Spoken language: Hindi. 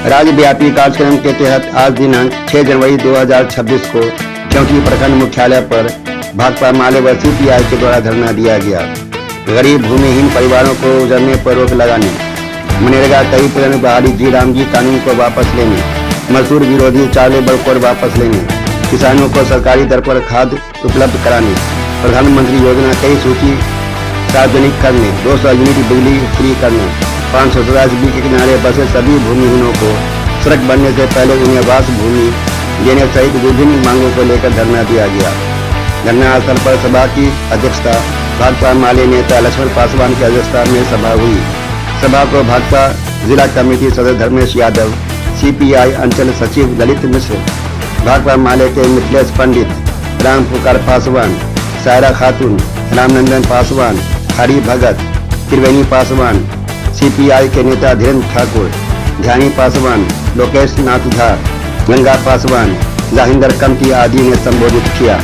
राज्यव्यापी कार्यक्रम के तहत आज दिनांक 6 जनवरी 2026 को चौकी प्रखंड मुख्यालय पर भाकपा माले व सीपीआई के द्वारा धरना दिया गया। गरीब भूमिहीन परिवारों को उजरने पर रोक लगाने, मनरेगा कई पुराने बहाली जी राम जी कानून को वापस लेने, मजदूर विरोधी चार्ले बल वापस लेने, किसानों को सरकारी दर पर खाद उपलब्ध कराने, प्रधानमंत्री योजना कई सूची सार्वजनिक करने, 200 यूनिट बिजली फ्री करने, 500 बीच के किनारे बसे सभी भूमिहीनों को सड़क बनने से पहले उन्हें वास भूमि देने सहित विभिन्न मांगों को लेकर धरना दिया गया। धरना स्थल पर सभा की अध्यक्षता भाकपा माले नेता लक्ष्मण पासवान की अध्यक्षता में सभा हुई। सभा को भाकपा जिला कमेटी सदस्य धर्मेश यादव, सीपीआई अंचल सचिव ललित मिश्र, भाकपा माले के मिथिलेश पंडित, राम पुकार पासवान, सायरा खातून, रामनंदन पासवान, हरि भगत, त्रिवेणी पासवान, सीपीआई के नेता धीरेन्द्र ठाकुर, ध्यानी पासवान, लोकेश नाथ झा, गंगा पासवान, जाहिंदर कमती आदि ने संबोधित किया।